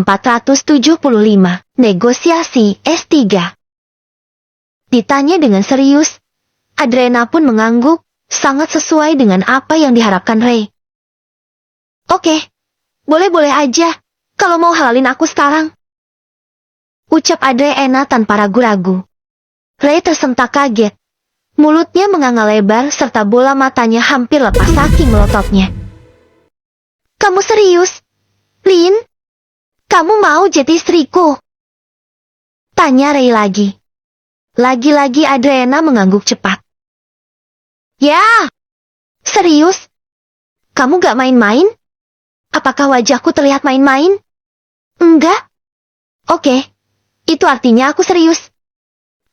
475. Negosiasi S3. Ditanya dengan serius, Adrena pun mengangguk, sangat sesuai dengan apa yang diharapkan Ray. Oke, boleh-boleh aja, kalau mau halalin aku sekarang. Ucap Adrena tanpa ragu-ragu. Ray tersentak kaget. Mulutnya menganga lebar serta bola matanya hampir lepas saking melototnya. Kamu serius? Lin? Kamu mau jadi istriku? Tanya Ray lagi. Lagi-lagi Adrena mengangguk cepat. Ya, serius? Kamu gak main-main? Apakah wajahku terlihat main-main? Enggak? Oke, itu artinya aku serius.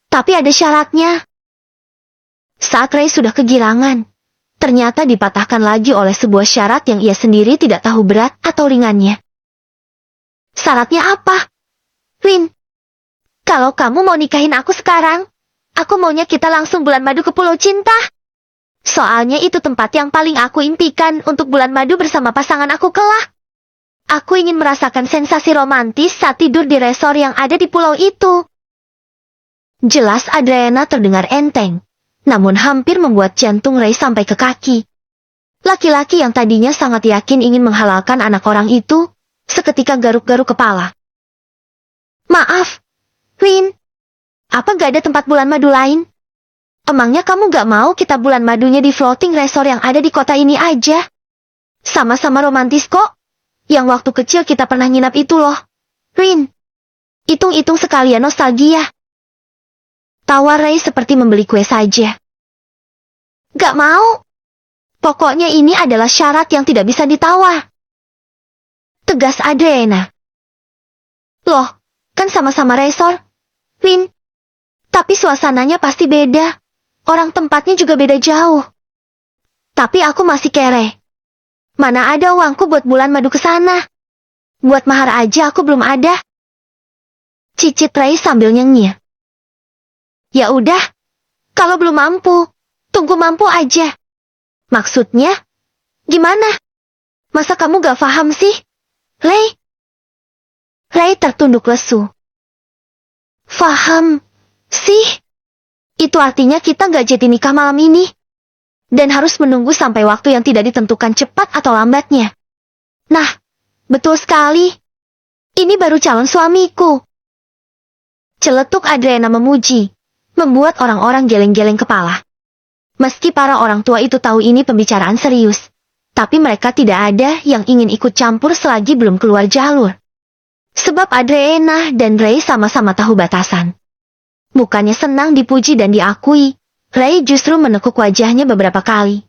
Tapi ada syaratnya. Saat Ray sudah kegirangan, ternyata dipatahkan lagi oleh sebuah syarat yang ia sendiri tidak tahu berat atau ringannya. Syaratnya apa? Lin, kalau kamu mau nikahin aku sekarang, aku maunya kita langsung bulan madu ke Pulau Cinta. Soalnya itu tempat yang paling aku impikan untuk bulan madu bersama pasangan aku kelak. Aku ingin merasakan sensasi romantis saat tidur di resor yang ada di pulau itu. Jelas Adrena terdengar enteng, namun hampir membuat jantung Ray sampai ke kaki. Laki-laki yang tadinya sangat yakin ingin menghalalkan anak orang itu, seketika garuk-garuk kepala. Maaf, Lin. Apa gak ada tempat bulan madu lain? Emangnya kamu gak mau kita bulan madunya di floating resort yang ada di kota ini aja? Sama-sama romantis kok. Yang waktu kecil kita pernah nginap itu loh. Lin, hitung-hitung sekalian nostalgia. Tawa Ray seperti membeli kue saja. Gak mau. Pokoknya ini adalah syarat yang tidak bisa ditawar. Tegas Adrena. Loh, kan sama-sama resor, Lin. Tapi suasananya pasti beda. Orang tempatnya juga beda jauh. Tapi aku masih kere. Mana ada uangku buat bulan madu ke sana. Buat mahar aja aku belum ada. Cicit Ray sambil nyengir. Ya udah, kalau belum mampu, tunggu mampu aja. Maksudnya, gimana? Masa kamu gak paham sih, Ray? Ray tertunduk lesu. Faham, sih? Itu artinya kita gak jadi nikah malam ini. Dan harus menunggu sampai waktu yang tidak ditentukan cepat atau lambatnya. Nah, betul sekali. Ini baru calon suamiku. Celetuk Adrena memuji, membuat orang-orang geleng-geleng kepala. Meski para orang tua itu tahu ini pembicaraan serius, tapi mereka tidak ada yang ingin ikut campur selagi belum keluar jalur. Sebab Adrena dan Ray sama-sama tahu batasan. Bukannya senang dipuji dan diakui, Ray justru menekuk wajahnya beberapa kali.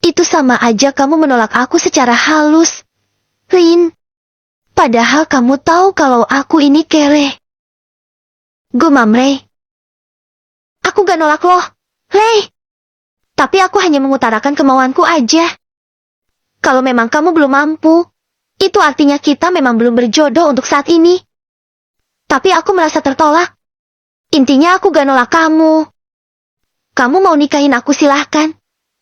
Itu sama aja kamu menolak aku secara halus, Lin. Padahal kamu tahu kalau aku ini kere. Gumam Ray. Aku gak nolak loh, Ray. Tapi aku hanya mengutarakan kemauanku aja. Kalau memang kamu belum mampu, itu artinya kita memang belum berjodoh untuk saat ini. Tapi aku merasa tertolak. Intinya aku gak nolak kamu. Kamu mau nikahin aku silahkan.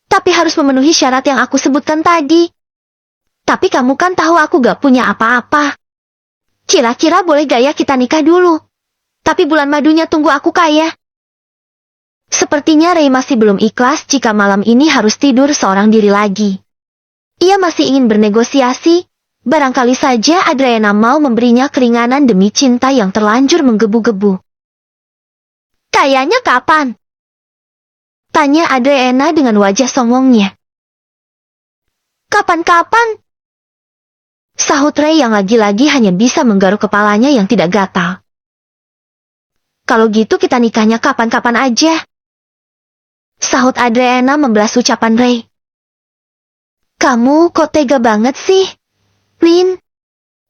Tapi harus memenuhi syarat yang aku sebutkan tadi. Tapi kamu kan tahu aku gak punya apa-apa. Kira-kira boleh gak ya kita nikah dulu? Tapi bulan madunya tunggu aku kaya. Sepertinya Ray masih belum ikhlas jika malam ini harus tidur seorang diri lagi. Ia masih ingin bernegosiasi, barangkali saja Adrena mau memberinya keringanan demi cinta yang terlanjur menggebu-gebu. Kayaknya kapan? Tanya Adrena dengan wajah songongnya. Kapan-kapan? Sahut Ray yang lagi-lagi hanya bisa menggaruk kepalanya yang tidak gatal. Kalau gitu kita nikahnya kapan-kapan aja. Sahut Adrena membalas ucapan Ray. Kamu kok tega banget sih, Lin?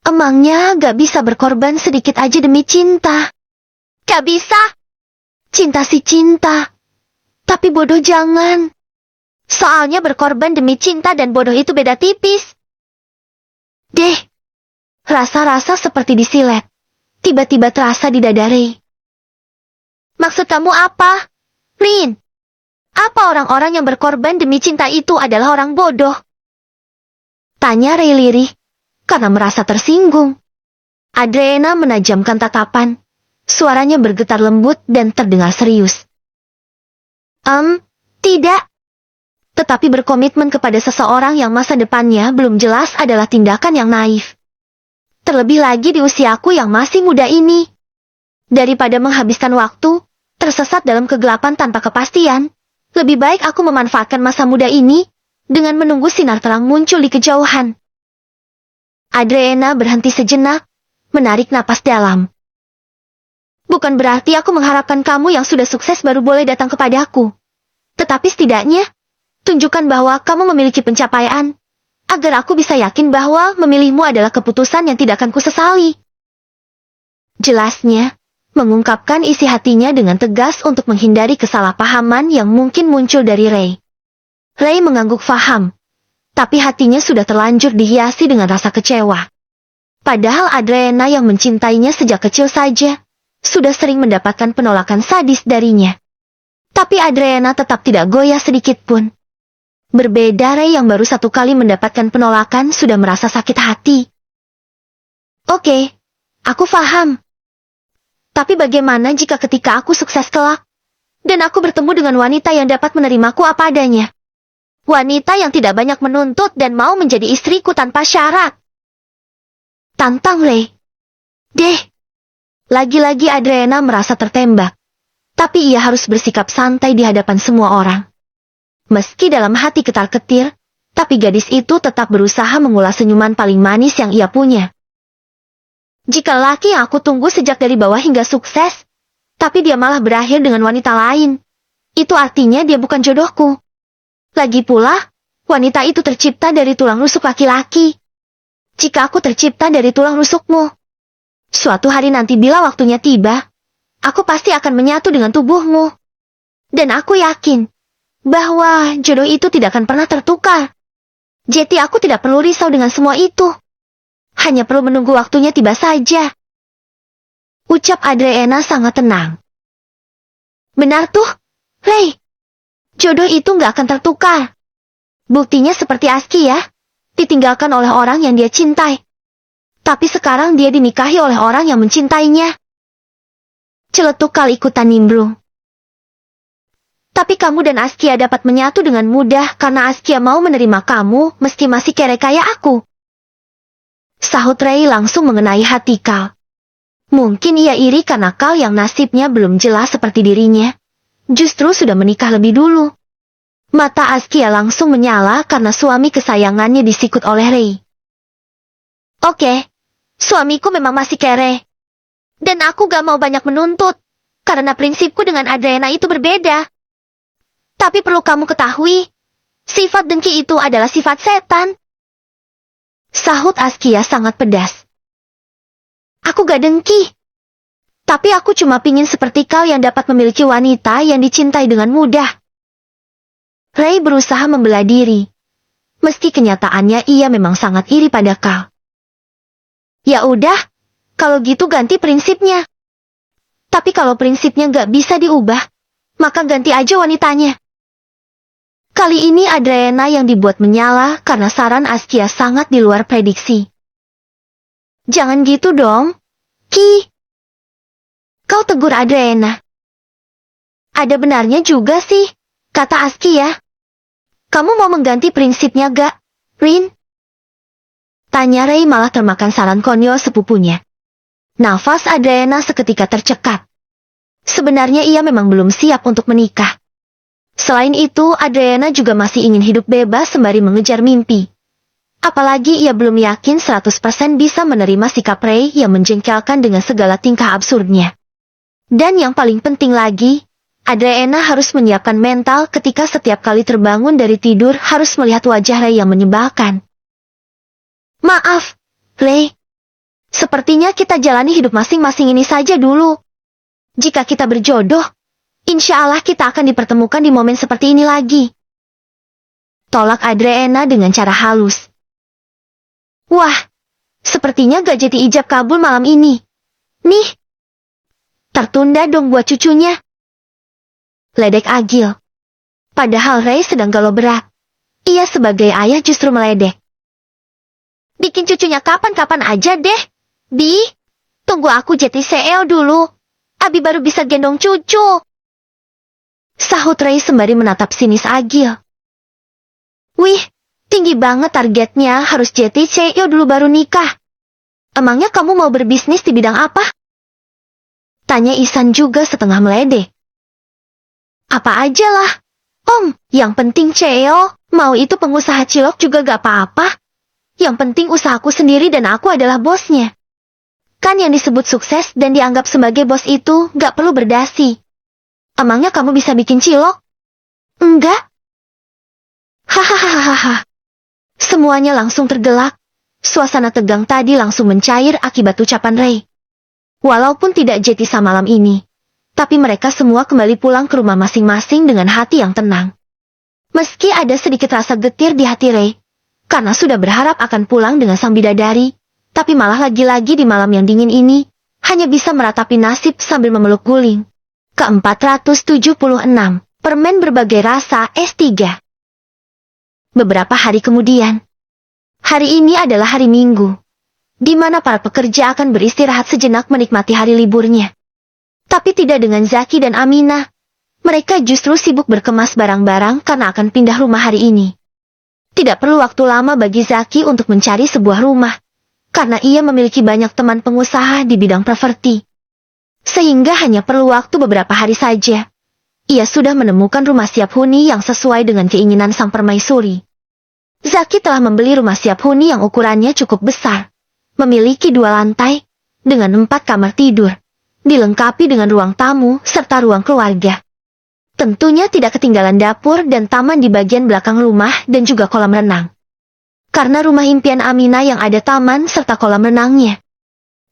Emangnya gak bisa berkorban sedikit aja demi cinta? Gak bisa. Cinta sih cinta. Tapi bodoh jangan. Soalnya berkorban demi cinta dan bodoh itu beda tipis. Deh. Rasa-rasa seperti disilet. Tiba-tiba terasa di dada Ray. Maksud kamu apa, Lin? Apa orang-orang yang berkorban demi cinta itu adalah orang bodoh? Tanya Ray lirih, karena merasa tersinggung. Adriana menajamkan tatapan. Suaranya bergetar lembut dan terdengar serius. Tidak. Tetapi berkomitmen kepada seseorang yang masa depannya belum jelas adalah tindakan yang naif. Terlebih lagi di usiaku yang masih muda ini. Daripada menghabiskan waktu, tersesat dalam kegelapan tanpa kepastian, lebih baik aku memanfaatkan masa muda ini dengan menunggu sinar terang muncul di kejauhan. Adriana berhenti sejenak, menarik napas dalam. Bukan berarti aku mengharapkan kamu yang sudah sukses baru boleh datang kepadaku. Tetapi setidaknya, tunjukkan bahwa kamu memiliki pencapaian, agar aku bisa yakin bahwa memilihmu adalah keputusan yang tidak akan kusesali. Jelasnya, mengungkapkan isi hatinya dengan tegas untuk menghindari kesalahpahaman yang mungkin muncul dari Ray. Ray mengangguk faham, tapi hatinya sudah terlanjur dihiasi dengan rasa kecewa. Padahal Adriana yang mencintainya sejak kecil saja, sudah sering mendapatkan penolakan sadis darinya. Tapi Adriana tetap tidak goyah sedikit pun. Berbeda Ray yang baru 1 kali mendapatkan penolakan sudah merasa sakit hati. Oke, aku paham. Tapi bagaimana jika ketika aku sukses kelak, dan aku bertemu dengan wanita yang dapat menerimaku apa adanya? Wanita yang tidak banyak menuntut dan mau menjadi istriku tanpa syarat. Tantang Ray. Lagi-lagi Adriana merasa tertembak. Tapi ia harus bersikap santai di hadapan semua orang. Meski dalam hati ketar-ketir, tapi gadis itu tetap berusaha mengulas senyuman paling manis yang ia punya. Jika laki yang aku tunggu sejak dari bawah hingga sukses, tapi dia malah berakhir dengan wanita lain, itu artinya dia bukan jodohku. Lagi pula, wanita itu tercipta dari tulang rusuk laki-laki. Jika aku tercipta dari tulang rusukmu, suatu hari nanti bila waktunya tiba, aku pasti akan menyatu dengan tubuhmu. Dan aku yakin bahwa jodoh itu tidak akan pernah tertukar. Jadi aku tidak perlu risau dengan semua itu. Hanya perlu menunggu waktunya tiba saja. Ucap Adriana sangat tenang. Benar tuh, Ray. Jodoh itu nggak akan tertukar. Buktinya seperti Aski ya, ditinggalkan oleh orang yang dia cintai. Tapi sekarang dia dinikahi oleh orang yang mencintainya. Celetuk Kal ikutan nimbrung. Tapi kamu dan Askia dapat menyatu dengan mudah karena Askia mau menerima kamu meski masih kere kayak aku. Sahut Ray langsung mengenai hati Kal. Mungkin ia iri karena Kal yang nasibnya belum jelas seperti dirinya, justru sudah menikah lebih dulu. Mata Askia langsung menyala karena suami kesayangannya disikut oleh Ray. Oke, suamiku memang masih kere. Dan aku gak mau banyak menuntut, karena prinsipku dengan Adriana itu berbeda. Tapi perlu kamu ketahui, sifat dengki itu adalah sifat setan. Sahut Askia sangat pedas. Aku gak dengki. Tapi aku cuma pingin seperti kau yang dapat memiliki wanita yang dicintai dengan mudah. Ray berusaha membela diri. Meski kenyataannya ia memang sangat iri pada kau. Ya udah, kalau gitu ganti prinsipnya. Tapi kalau prinsipnya gak bisa diubah, maka ganti aja wanitanya. Kali ini Adriana yang dibuat menyala karena saran Askia sangat di luar prediksi. Jangan gitu dong, Ki. Kau tegur Adriana. Ada benarnya juga sih, kata Askia. Kamu mau mengganti prinsipnya gak, Rin? Tanya Ray malah termakan saran konyol sepupunya. Nafas Adriana seketika tercekat. Sebenarnya ia memang belum siap untuk menikah. Selain itu, Adriana juga masih ingin hidup bebas sembari mengejar mimpi. Apalagi ia belum yakin 100% bisa menerima sikap Ray yang menjengkelkan dengan segala tingkah absurdnya. Dan yang paling penting lagi, Adriana harus menyiapkan mental ketika setiap kali terbangun dari tidur harus melihat wajah Ray yang menyebalkan. Maaf, Ray. Sepertinya kita jalani hidup masing-masing ini saja dulu. Jika kita berjodoh, insya Allah kita akan dipertemukan di momen seperti ini lagi. Tolak Adriana dengan cara halus. Wah, sepertinya gak jadi ijab kabul malam ini. Nih, tertunda dong buat cucunya. Ledek Agil. Padahal Ray sedang galau berat. Ia sebagai ayah justru meledek. Bikin cucunya kapan-kapan aja deh, Bi. Tunggu aku jadi CEO dulu. Abi baru bisa gendong cucu. Sahut Ray sembari menatap sinis Agil. Wih, tinggi banget targetnya, harus jadi CEO dulu baru nikah. Emangnya kamu mau berbisnis di bidang apa? Tanya Isan juga setengah meledek. Apa aja lah. Om, yang penting CEO, mau itu pengusaha cilok juga gak apa-apa. Yang penting usahaku sendiri dan aku adalah bosnya. Kan yang disebut sukses dan dianggap sebagai bos itu gak perlu berdasi. Emangnya kamu bisa bikin cilok? Enggak. Hahaha. Semuanya langsung tergelak. Suasana tegang tadi langsung mencair akibat ucapan Ray. Walaupun tidak jadi samalam ini, tapi mereka semua kembali pulang ke rumah masing-masing dengan hati yang tenang. Meski ada sedikit rasa getir di hati Ray, karena sudah berharap akan pulang dengan sang bidadari, tapi malah lagi-lagi di malam yang dingin ini, hanya bisa meratapi nasib sambil memeluk guling. Ke-476, permen berbagai rasa S3. Beberapa hari kemudian, hari ini adalah hari Minggu, di mana para pekerja akan beristirahat sejenak menikmati hari liburnya. Tapi tidak dengan Zaki dan Aminah. Mereka justru sibuk berkemas barang-barang karena akan pindah rumah hari ini. Tidak perlu waktu lama bagi Zaki untuk mencari sebuah rumah, karena ia memiliki banyak teman pengusaha di bidang properti. Sehingga hanya perlu waktu beberapa hari saja. Ia sudah menemukan rumah siap huni yang sesuai dengan keinginan sang permaisuri. Zaki telah membeli rumah siap huni yang ukurannya cukup besar. Memiliki 2 lantai, dengan 4 kamar tidur, dilengkapi dengan ruang tamu serta ruang keluarga. Tentunya tidak ketinggalan dapur dan taman di bagian belakang rumah dan juga kolam renang. Karena rumah impian Aminah yang ada taman serta kolam renangnya.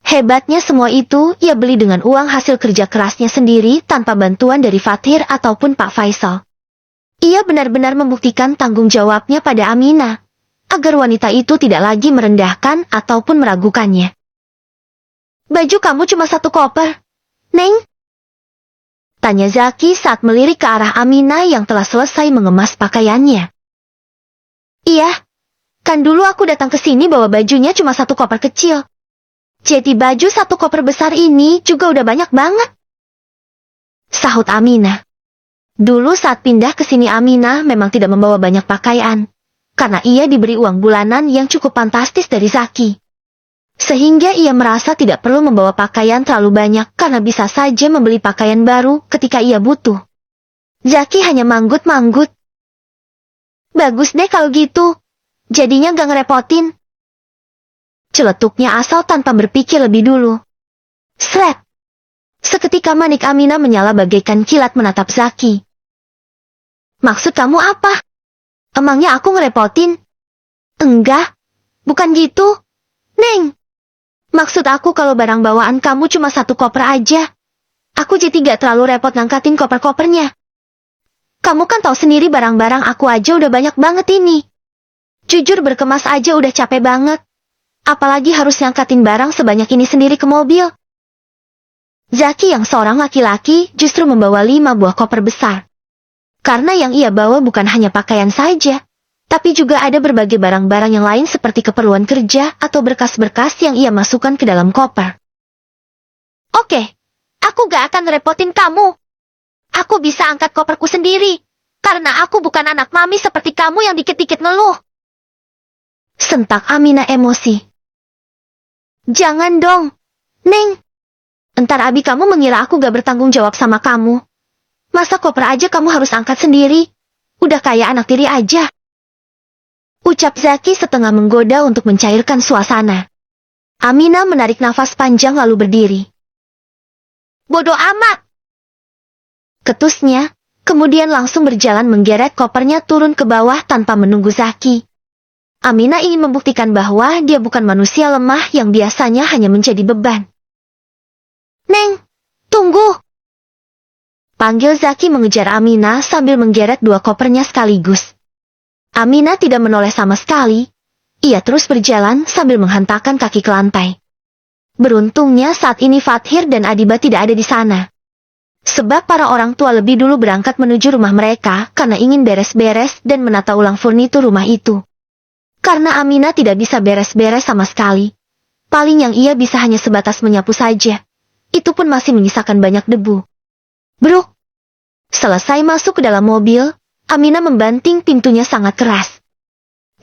Hebatnya semua itu ia beli dengan uang hasil kerja kerasnya sendiri tanpa bantuan dari Fathir ataupun Pak Faisal. Ia benar-benar membuktikan tanggung jawabnya pada Aminah, agar wanita itu tidak lagi merendahkan ataupun meragukannya. Baju kamu cuma 1 koper, Neng? Tanya Zaki saat melirik ke arah Aminah yang telah selesai mengemas pakaiannya. Iya, kan dulu aku datang ke sini bawa bajunya cuma 1 koper kecil. Jadi baju 1 koper besar ini juga udah banyak banget. Sahut Aminah. Dulu saat pindah ke sini Aminah memang tidak membawa banyak pakaian, karena ia diberi uang bulanan yang cukup fantastis dari Zaki. Sehingga ia merasa tidak perlu membawa pakaian terlalu banyak karena bisa saja membeli pakaian baru ketika ia butuh. Zaki hanya manggut-manggut. Bagus deh kalau gitu. Jadinya gak ngerepotin. Celetuknya asal tanpa berpikir lebih dulu. Sret! Seketika manik Aminah menyala bagaikan kilat menatap Zaki. Maksud kamu apa? Emangnya aku ngerepotin? Enggak, bukan gitu. Neng! Maksud aku kalau barang bawaan kamu cuma 1 koper aja. Aku jadi gak terlalu repot ngangkatin koper-kopernya. Kamu kan tahu sendiri barang-barang aku aja udah banyak banget ini. Jujur berkemas aja udah capek banget. Apalagi harus ngangkatin barang sebanyak ini sendiri ke mobil. Zaki yang seorang laki-laki justru membawa 5 buah koper besar. Karena yang ia bawa bukan hanya pakaian saja, tapi juga ada berbagai barang-barang yang lain seperti keperluan kerja atau berkas-berkas yang ia masukkan ke dalam koper. Oke, aku gak akan repotin kamu. Aku bisa angkat koperku sendiri, karena aku bukan anak mami seperti kamu yang dikit-dikit ngeluh. Sentak Aminah emosi. Jangan dong, Neng. Entar abi kamu mengira aku gak bertanggung jawab sama kamu. Masa koper aja kamu harus angkat sendiri? Udah kayak anak tiri aja. Ucap Zaki setengah menggoda untuk mencairkan suasana. Aminah menarik nafas panjang lalu berdiri. Bodoh amat! Ketusnya, kemudian langsung berjalan menggeret kopernya turun ke bawah tanpa menunggu Zaki. Aminah ingin membuktikan bahwa dia bukan manusia lemah yang biasanya hanya menjadi beban. Neng, tunggu! Panggil Zaki mengejar Aminah sambil menggeret 2 kopernya sekaligus. Aminah tidak menoleh sama sekali. Ia terus berjalan sambil menghantarkan kaki ke lantai. Beruntungnya saat ini Fathir dan Adiba tidak ada di sana. Sebab para orang tua lebih dulu berangkat menuju rumah mereka karena ingin beres-beres dan menata ulang furnitur rumah itu. Karena Aminah tidak bisa beres-beres sama sekali. Paling yang ia bisa hanya sebatas menyapu saja. Itu pun masih menyisakan banyak debu. Bruk! Selesai masuk ke dalam mobil, Amina membanting pintunya sangat keras.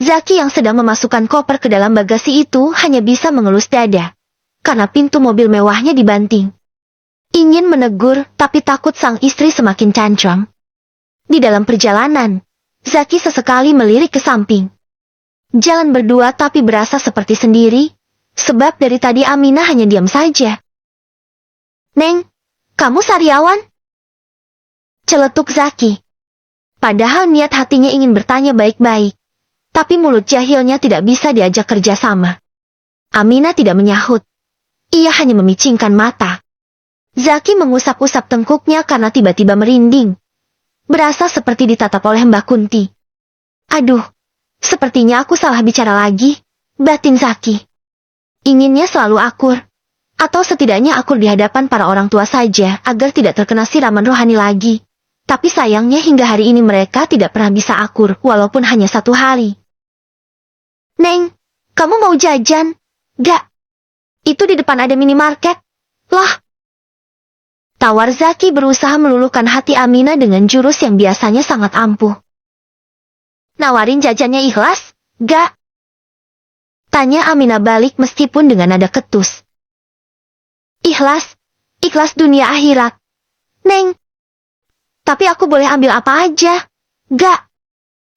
Zaki yang sedang memasukkan koper ke dalam bagasi itu hanya bisa mengelus dada, karena pintu mobil mewahnya dibanting. Ingin menegur, tapi takut sang istri semakin tantrum. Di dalam perjalanan, Zaki sesekali melirik ke samping. Jalan berdua tapi berasa seperti sendiri, sebab dari tadi Amina hanya diam saja. Neng, kamu sariawan? Celetuk Zaki. Padahal niat hatinya ingin bertanya baik-baik, tapi mulut jahilnya tidak bisa diajak kerjasama. Amina tidak menyahut. Ia hanya memicingkan mata. Zaki mengusap-usap tengkuknya karena tiba-tiba merinding. Berasa seperti ditatap oleh Mbak Kunti. Aduh, sepertinya aku salah bicara lagi, batin Zaki. Inginnya selalu akur, atau setidaknya akur di hadapan para orang tua saja agar tidak terkena siraman rohani lagi. Tapi sayangnya hingga hari ini mereka tidak pernah bisa akur walaupun hanya 1 hari. Neng, kamu mau jajan? Gak. Itu di depan ada minimarket. Lah. Tawar Zaki berusaha meluluhkan hati Amina dengan jurus yang biasanya sangat ampuh. Nawarin jajannya ikhlas? Gak. Tanya Amina balik meskipun dengan nada ketus. Ikhlas? Ikhlas dunia akhirat. Neng. Tapi aku boleh ambil apa aja? Gak.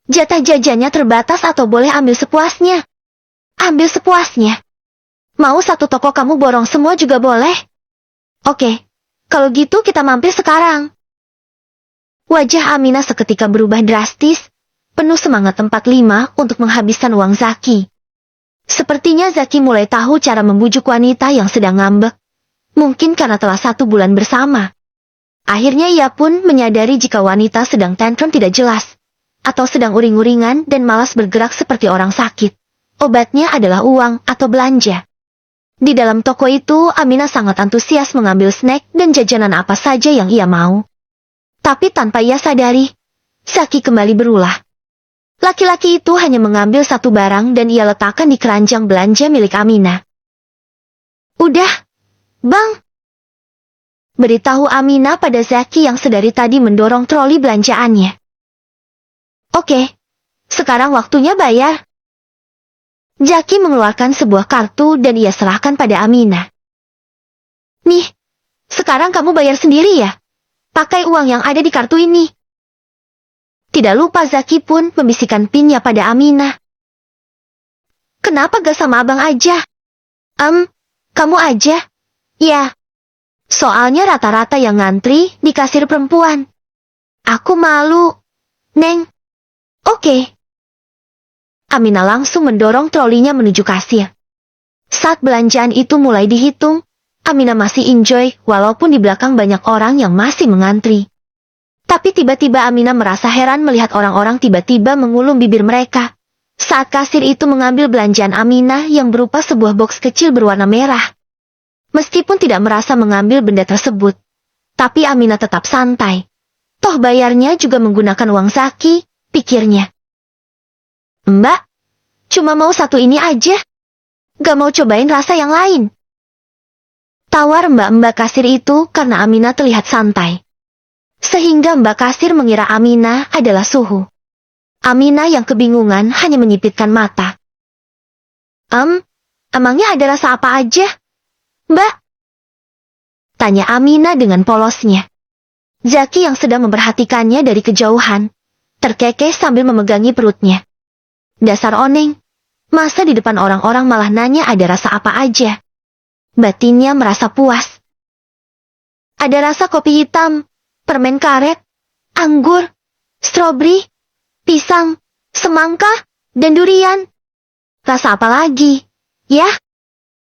Jatah jajannya terbatas atau boleh ambil sepuasnya? Ambil sepuasnya. Mau 1 toko kamu borong semua juga boleh? Oke. Kalau gitu kita mampir sekarang. Wajah Amina seketika berubah drastis, penuh semangat 45 untuk menghabiskan uang Zaki. Sepertinya Zaki mulai tahu cara membujuk wanita yang sedang ngambek. Mungkin karena telah 1 bulan bersama. Akhirnya ia pun menyadari jika wanita sedang tantrum tidak jelas, atau sedang uring-uringan dan malas bergerak seperti orang sakit. Obatnya adalah uang atau belanja. Di dalam toko itu, Amina sangat antusias mengambil snack dan jajanan apa saja yang ia mau. Tapi tanpa ia sadari, Zaki kembali berulah. Laki-laki itu hanya mengambil 1 barang dan ia letakkan di keranjang belanja milik Amina. Udah, Bang. Beritahu Amina pada Zaki yang sedari tadi mendorong troli belanjaannya. Oke, sekarang waktunya bayar. Zaki mengeluarkan sebuah kartu dan ia serahkan pada Amina. Nih, sekarang kamu bayar sendiri ya? Pakai uang yang ada di kartu ini. Tidak lupa Zaki pun membisikkan pinnya pada Amina. Kenapa gak sama abang aja? Kamu aja? Ya. Soalnya rata-rata yang ngantri di kasir perempuan. Aku malu. Neng. Oke. Amina langsung mendorong trolinya menuju kasir. Saat belanjaan itu mulai dihitung, Amina masih enjoy walaupun di belakang banyak orang yang masih mengantri. Tapi tiba-tiba Amina merasa heran melihat orang-orang tiba-tiba mengulum bibir mereka. Saat kasir itu mengambil belanjaan Amina yang berupa sebuah box kecil berwarna merah. Meskipun tidak merasa mengambil benda tersebut, tapi Amina tetap santai. Toh bayarnya juga menggunakan uang Zaki, pikirnya. Mbak, cuma mau 1 ini aja. Gak mau cobain rasa yang lain. Tawar mbak-mbak kasir itu karena Amina terlihat santai. Sehingga mbak kasir mengira Amina adalah suhu. Amina yang kebingungan hanya menyipitkan mata. Emangnya ada rasa apa aja? Mbak? Tanya Amina dengan polosnya. Zaki yang sedang memperhatikannya dari kejauhan, terkekeh sambil memegangi perutnya. Dasar oneng, masa di depan orang-orang malah nanya ada rasa apa aja. Batinnya merasa puas. Ada rasa kopi hitam, permen karet, anggur, stroberi, pisang, semangka, dan durian. Rasa apa lagi? Ya?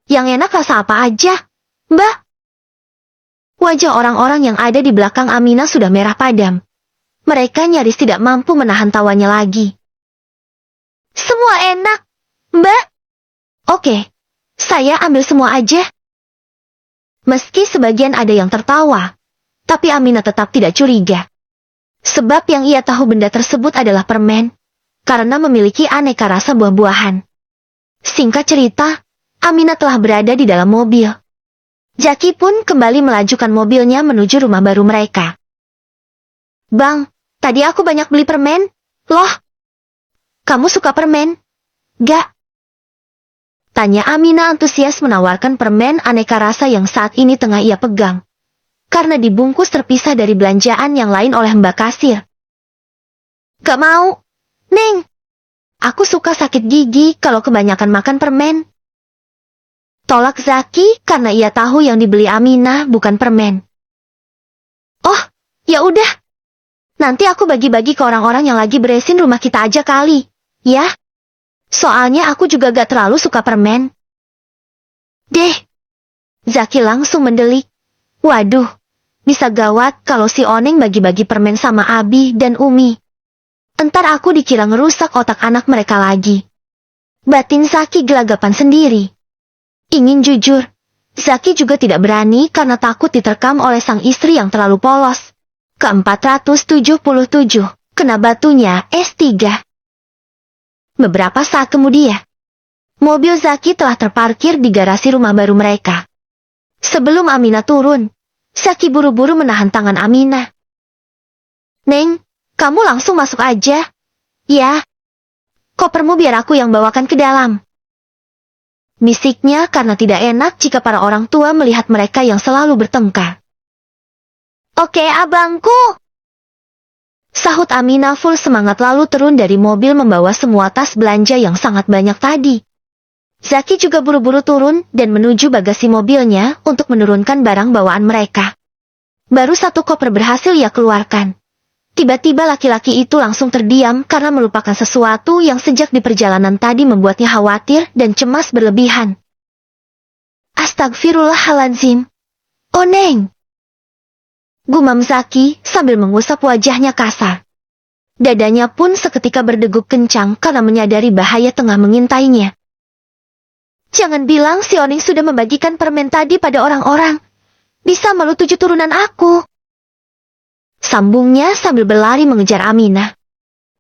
Yang enak rasa apa aja, Mbak? Wajah orang-orang yang ada di belakang Amina sudah merah padam. Mereka nyaris tidak mampu menahan tawanya lagi. Semua enak, Mbak. Oke, saya ambil semua aja. Meski sebagian ada yang tertawa, tapi Amina tetap tidak curiga. Sebab yang ia tahu benda tersebut adalah permen, karena memiliki aneka rasa buah-buahan. Singkat cerita, Aminah telah berada di dalam mobil. Zaki pun kembali melajukan mobilnya menuju rumah baru mereka. Bang, tadi aku banyak beli permen. Loh, kamu suka permen? Gak? Tanya Aminah antusias menawarkan permen aneka rasa yang saat ini tengah ia pegang. Karena dibungkus terpisah dari belanjaan yang lain oleh Mbak Kasir. Gak mau, Neng. Aku suka sakit gigi kalau kebanyakan makan permen. Tolak Zaki karena ia tahu yang dibeli Aminah bukan permen. Oh, ya udah. Nanti aku bagi-bagi ke orang-orang yang lagi beresin rumah kita aja kali, ya? Soalnya aku juga gak terlalu suka permen. Deh. Zaki langsung mendelik. Waduh, bisa gawat kalau si Oneng bagi-bagi permen sama Abi dan Umi. Entar aku dikira ngerusak otak anak mereka lagi. Batin Zaki gelagapan sendiri. Ingin jujur, Zaki juga tidak berani karena takut diterkam oleh sang istri yang terlalu polos. Ke-477, kena batunya S3. Beberapa saat kemudian, mobil Zaki telah terparkir di garasi rumah baru mereka. Sebelum Aminah turun, Zaki buru-buru menahan tangan Aminah. Neng, kamu langsung masuk aja. Ya. Kopermu biar aku yang bawakan ke dalam. Bisiknya karena tidak enak jika para orang tua melihat mereka yang selalu bertengkar. Oke abangku. Sahut Aminah full semangat lalu turun dari mobil membawa semua tas belanja yang sangat banyak tadi. Zaki juga buru-buru turun dan menuju bagasi mobilnya untuk menurunkan barang bawaan mereka. Baru satu koper berhasil ia keluarkan. Tiba-tiba laki-laki itu langsung terdiam karena melupakan sesuatu yang sejak di perjalanan tadi membuatnya khawatir dan cemas berlebihan. Astagfirullahaladzim. Oh Neng. Gumam Zaki sambil mengusap wajahnya kasar. Dadanya pun seketika berdegup kencang karena menyadari bahaya tengah mengintainya. Jangan bilang si Oneng sudah membagikan permen tadi pada orang-orang. Bisa malu 7 turunan aku. Sambungnya sambil berlari mengejar Aminah.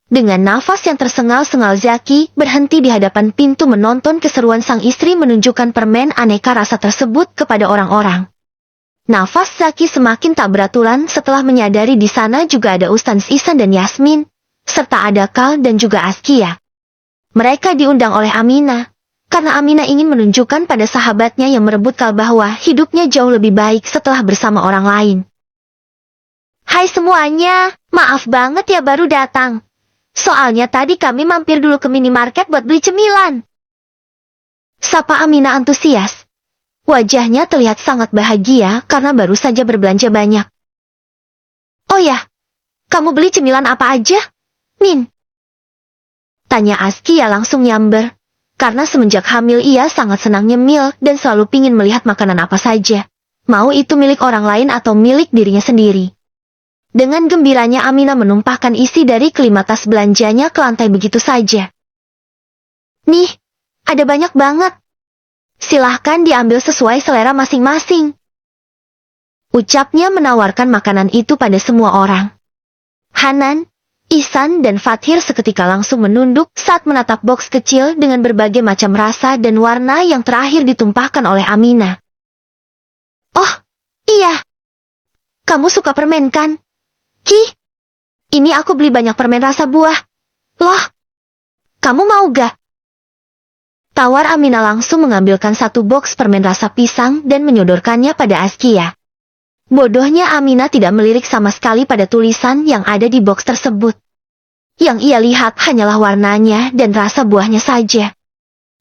Dengan nafas yang tersengal-sengal Zaki berhenti di hadapan pintu menonton keseruan sang istri menunjukkan permen aneka rasa tersebut kepada orang-orang. Nafas Zaki semakin tak beraturan setelah menyadari di sana juga ada Ustaz Ihsan dan Yasmin, serta ada Kal dan juga Askia. Mereka diundang oleh Aminah, karena Aminah ingin menunjukkan pada sahabatnya yang merebut Kal bahwa hidupnya jauh lebih baik setelah bersama orang lain. Hai semuanya, maaf banget ya baru datang. Soalnya tadi kami mampir dulu ke minimarket buat beli cemilan. Sapa Aminah antusias. Wajahnya terlihat sangat bahagia karena baru saja berbelanja banyak. Oh ya, kamu beli cemilan apa aja, Min? Tanya Askia langsung nyamber. Karena semenjak hamil ia sangat senang nyemil dan selalu pingin melihat makanan apa saja. Mau itu milik orang lain atau milik dirinya sendiri. Dengan gembiranya Aminah menumpahkan isi dari kelima tas belanjanya ke lantai begitu saja. Nih, ada banyak banget. Silahkan diambil sesuai selera masing-masing. Ucapnya menawarkan makanan itu pada semua orang. Hanan, Ihsan dan Fathir seketika langsung menunduk saat menatap box kecil dengan berbagai macam rasa dan warna yang terakhir ditumpahkan oleh Aminah. Oh, iya. Kamu suka permen kan? Ki, ini aku beli banyak permen rasa buah. Loh, kamu mau gak? Tawar Aminah langsung mengambilkan satu box permen rasa pisang dan menyodorkannya pada Askia. Bodohnya Aminah tidak melirik sama sekali pada tulisan yang ada di box tersebut. Yang ia lihat hanyalah warnanya dan rasa buahnya saja.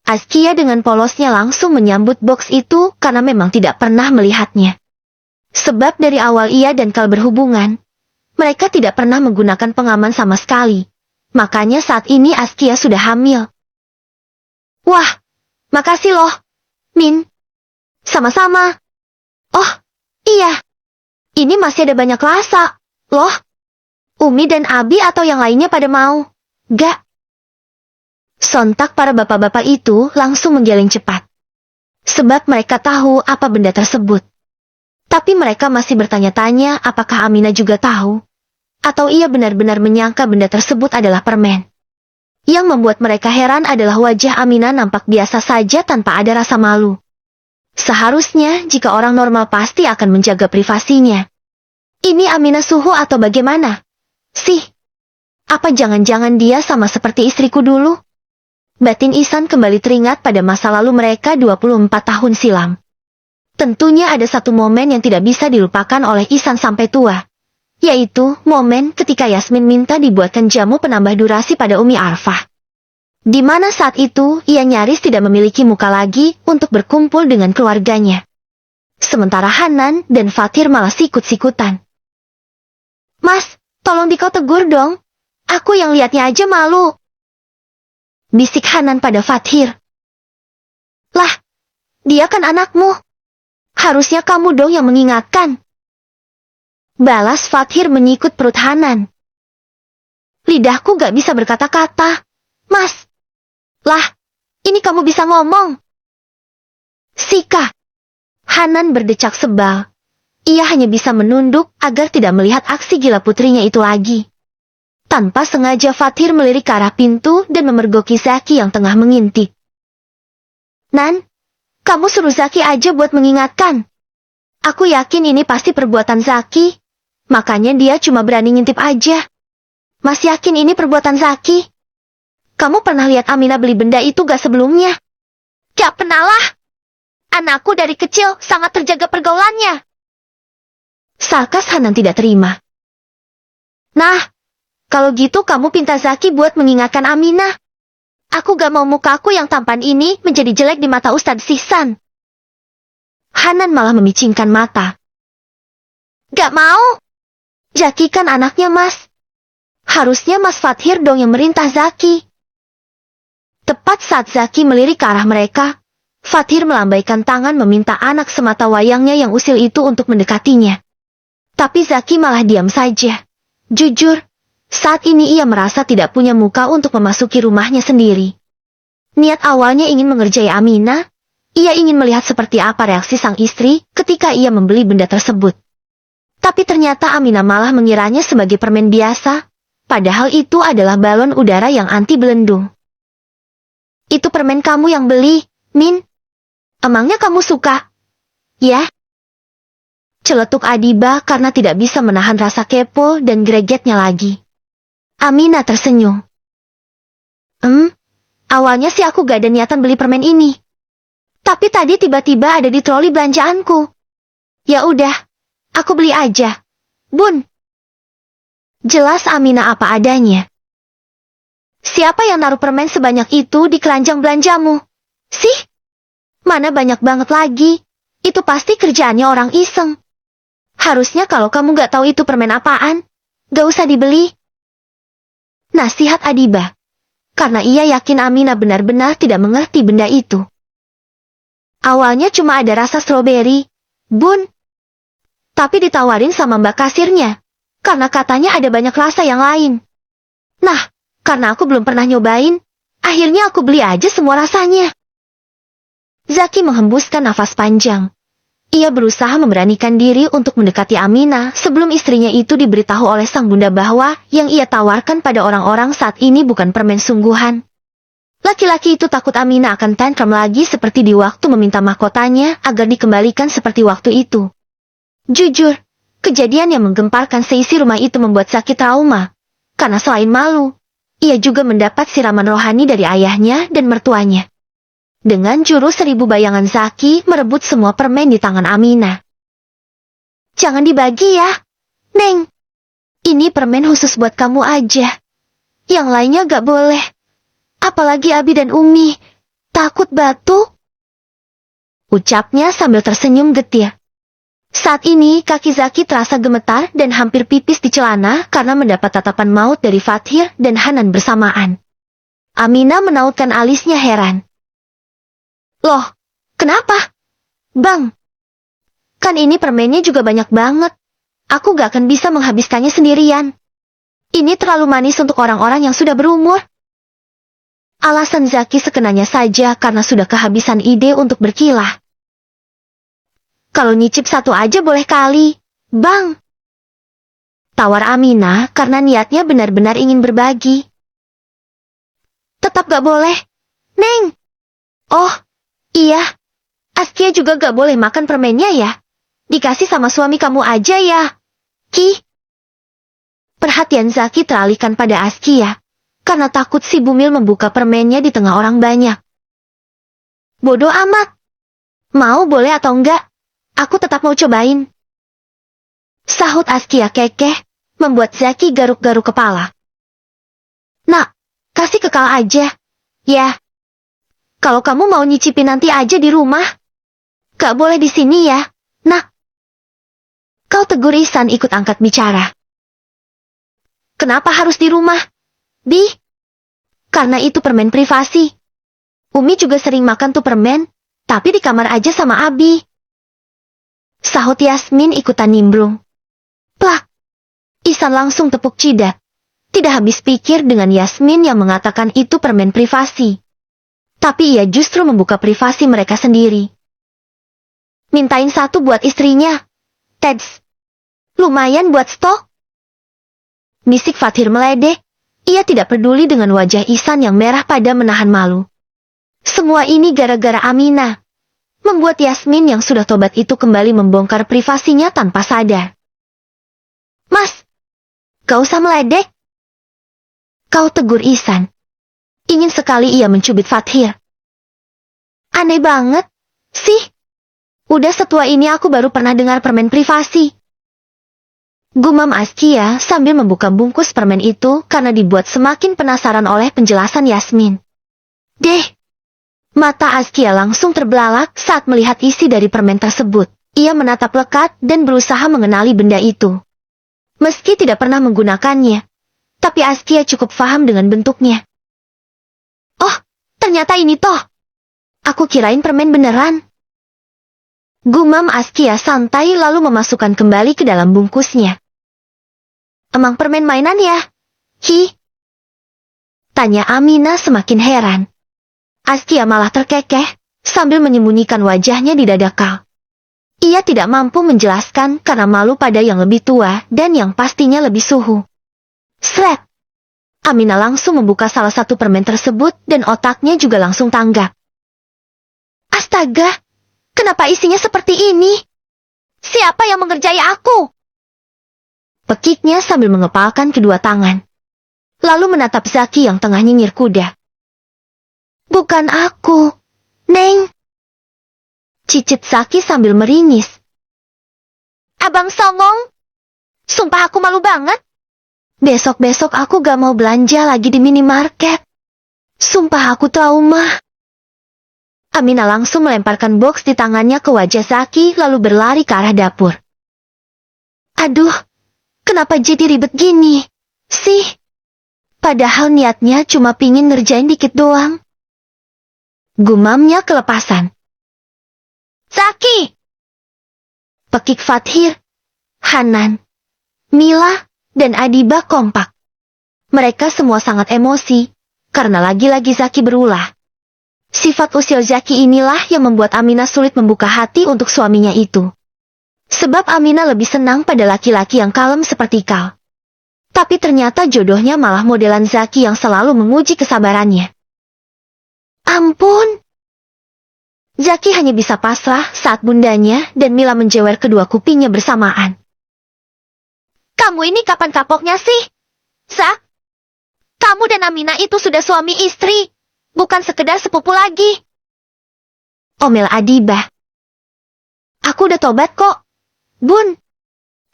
Askia dengan polosnya langsung menyambut box itu karena memang tidak pernah melihatnya. Sebab dari awal ia dan Kal berhubungan, mereka tidak pernah menggunakan pengaman sama sekali. Makanya saat ini Askia sudah hamil. Wah, makasih loh, Min. Sama-sama. Oh, iya. Ini masih ada banyak rasa, loh. Umi dan Abi atau yang lainnya pada mau? Gak. Sontak para bapak-bapak itu langsung menggeleng cepat. Sebab mereka tahu apa benda tersebut. Tapi mereka masih bertanya-tanya apakah Aminah juga tahu. Atau ia benar-benar menyangka benda tersebut adalah permen. Yang membuat mereka heran adalah wajah Aminah nampak biasa saja tanpa ada rasa malu. Seharusnya jika orang normal pasti akan menjaga privasinya. Ini Aminah Suhu atau bagaimana? Sih, apa jangan-jangan dia sama seperti istriku dulu? Batin Ihsan kembali teringat pada masa lalu mereka 24 tahun silam. Tentunya ada satu momen yang tidak bisa dilupakan oleh Ihsan sampai tua. Yaitu momen ketika Yasmin minta dibuatkan jamu penambah durasi pada Umi Arfah. Di mana saat itu ia nyaris tidak memiliki muka lagi untuk berkumpul dengan keluarganya. Sementara Hanan dan Fathir malah sikut-sikutan. Mas, tolong dikau tegur dong. Aku yang lihatnya aja malu. Bisik Hanan pada Fathir. Lah, dia kan anakmu. Harusnya kamu dong yang mengingatkan. Balas Fathir menyikut perut Hanan. Lidahku gak bisa berkata-kata. Mas. Lah, ini kamu bisa ngomong. Sika. Hanan berdecak sebal. Ia hanya bisa menunduk agar tidak melihat aksi gila putrinya itu lagi. Tanpa sengaja Fathir melirik ke arah pintu dan memergoki Zaki yang tengah mengintip. Nan, kamu suruh Zaki aja buat mengingatkan. Aku yakin ini pasti perbuatan Zaki. Makanya dia cuma berani ngintip aja. Mas yakin ini perbuatan Zaki? Kamu pernah lihat Aminah beli benda itu gak sebelumnya? Gak pernah lah. Anakku dari kecil sangat terjaga pergaulannya. Sarkas Hanan tidak terima. Nah, kalau gitu kamu pinta Zaki buat mengingatkan Aminah. Aku gak mau mukaku yang tampan ini menjadi jelek di mata Ustadz Ihsan. Hanan malah memicingkan mata. Gak mau. Zaki kan anaknya Mas. Harusnya Mas Fathir dong yang merintah Zaki. Tepat saat Zaki melirik ke arah mereka, Fathir melambaikan tangan meminta anak semata wayangnya yang usil itu untuk mendekatinya. Tapi Zaki malah diam saja. Jujur, saat ini ia merasa tidak punya muka untuk memasuki rumahnya sendiri. Niat awalnya ingin mengerjai Aminah, ia ingin melihat seperti apa reaksi sang istri ketika ia membeli benda tersebut. Tapi ternyata Aminah malah mengiranya sebagai permen biasa, padahal itu adalah balon udara yang anti belendung. Itu permen kamu yang beli, Min? Emangnya kamu suka? Ya? Celetuk Adiba karena tidak bisa menahan rasa kepo dan gregetnya lagi. Aminah tersenyum. Awalnya sih aku gak ada niatan beli permen ini. Tapi tadi tiba-tiba ada di troli belanjaanku. Ya udah. Aku beli aja. Bun. Jelas Aminah apa adanya. Siapa yang naruh permen sebanyak itu di keranjang belanjamu? Sih? Mana banyak banget lagi. Itu pasti kerjaannya orang iseng. Harusnya kalau kamu gak tahu itu permen apaan, gak usah dibeli. Nasihat Adiba. Karena ia yakin Aminah benar-benar tidak mengerti benda itu. Awalnya cuma ada rasa stroberi. Bun. Tapi ditawarin sama mbak kasirnya. Karena katanya ada banyak rasa yang lain. Nah, karena aku belum pernah nyobain, akhirnya aku beli aja semua rasanya. Zaki menghembuskan nafas panjang. Ia berusaha memberanikan diri untuk mendekati Aminah sebelum istrinya itu diberitahu oleh sang bunda bahwa yang ia tawarkan pada orang-orang saat ini bukan permen sungguhan. Laki-laki itu takut Aminah akan tantrum lagi seperti di waktu meminta mahkotanya agar dikembalikan seperti waktu itu. Jujur, kejadian yang menggemparkan seisi rumah itu membuat Zaki trauma. Karena selain malu, ia juga mendapat siraman rohani dari ayahnya dan mertuanya. Dengan jurus 1000 bayangan Zaki merebut semua permen di tangan Aminah. Jangan dibagi ya, Neng. Ini permen khusus buat kamu aja. Yang lainnya gak boleh. Apalagi Abi dan Umi. Takut batuk. Ucapnya sambil tersenyum getir. Saat ini kaki Zaki terasa gemetar dan hampir pipis di celana karena mendapat tatapan maut dari Fathir dan Hanan bersamaan. Aminah menautkan alisnya heran. Loh, kenapa? Bang, kan ini permennya juga banyak banget. Aku gak akan bisa menghabiskannya sendirian. Ini terlalu manis untuk orang-orang yang sudah berumur. Alasan Zaki sekenanya saja karena sudah kehabisan ide untuk berkilah. Kalau nyicip satu aja boleh kali, Bang. Tawar Aminah karena niatnya benar-benar ingin berbagi. Tetap gak boleh. Neng! Oh, iya. Askia juga gak boleh makan permennya ya? Dikasih sama suami kamu aja ya? Ki? Perhatian Zaki teralihkan pada Askia, karena takut si Bumil membuka permennya di tengah orang banyak. Bodoh amat. Mau boleh atau enggak? Aku tetap mau cobain. Sahut Askia kekeh, membuat Zaki garuk-garuk kepala. Nak, kasih kekal aja. Ya. Kalau kamu mau nyicipin nanti aja di rumah. Gak boleh di sini ya, nak. Kau tegur Ihsan ikut angkat bicara. Kenapa harus di rumah? Bi? Karena itu permen privasi. Umi juga sering makan tuh permen, tapi di kamar aja sama Abi. Sahut Yasmin ikutan nimbrung. Plak. Ihsan langsung tepuk jidat. Tidak habis pikir dengan Yasmin yang mengatakan itu permen privasi. Tapi ia justru membuka privasi mereka sendiri. Mintain satu buat istrinya. Teds. Lumayan buat stok. Bisik Fathir meledek. Ia tidak peduli dengan wajah Ihsan yang merah pada menahan malu. Semua ini gara-gara Aminah. Membuat Yasmin yang sudah tobat itu kembali membongkar privasinya tanpa sadar. Mas, gak usah meledek. Kau tegur Ihsan. Ingin sekali ia mencubit Fathir. Aneh banget, sih. Udah setua ini aku baru pernah dengar permen privasi. Gumam Askia sambil membuka bungkus permen itu karena dibuat semakin penasaran oleh penjelasan Yasmin. Deh. Mata Askia langsung terbelalak saat melihat isi dari permen tersebut. Ia menatap lekat dan berusaha mengenali benda itu. Meski tidak pernah menggunakannya, tapi Askia cukup paham dengan bentuknya. Oh, ternyata ini toh. Aku kirain permen beneran. Gumam Askia santai lalu memasukkan kembali ke dalam bungkusnya. Emang permen mainan ya? Hi? Tanya Aminah semakin heran. Askia malah terkekeh, sambil menyembunyikan wajahnya di dada Kal. Ia tidak mampu menjelaskan karena malu pada yang lebih tua dan yang pastinya lebih suhu. Sret! Aminah langsung membuka salah satu permen tersebut dan otaknya juga langsung tanggap. Astaga! Kenapa isinya seperti ini? Siapa yang mengerjai aku? Pekiknya sambil mengepalkan kedua tangan. Lalu menatap Zaki yang tengah nyinyir kuda. Bukan aku, Neng. Cicit Zaki sambil meringis. Abang songong? Sumpah aku malu banget. Besok-besok aku gak mau belanja lagi di minimarket. Sumpah aku trauma. Aminah langsung melemparkan box di tangannya ke wajah Zaki lalu berlari ke arah dapur. Aduh, kenapa jadi ribet gini? Sih. Padahal niatnya cuma pingin ngerjain dikit doang. Gumamnya kelepasan. Zaki! Pekik Fathir, Hanan, Mila, dan Adiba kompak. Mereka semua sangat emosi, karena lagi-lagi Zaki berulah. Sifat usil Zaki inilah yang membuat Aminah sulit membuka hati untuk suaminya itu. Sebab Aminah lebih senang pada laki-laki yang kalem seperti Kal. Tapi ternyata jodohnya malah modelan Zaki yang selalu menguji kesabarannya. Ampun! Zaki hanya bisa pasrah saat bundanya dan Mila menjewer kedua kupingnya bersamaan. Kamu ini kapan kapoknya sih? Zak? Kamu dan Aminah itu sudah suami istri, bukan sekedar sepupu lagi. Omel Adiba. Aku udah tobat kok, Bun.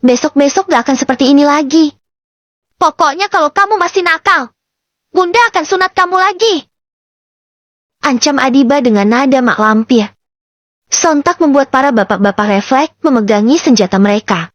Besok-besok gak akan seperti ini lagi. Pokoknya kalau kamu masih nakal, Bunda akan sunat kamu lagi. Ancam Adiba dengan nada mak lampir. Sontak membuat para bapak-bapak refleks memegangi senjata mereka.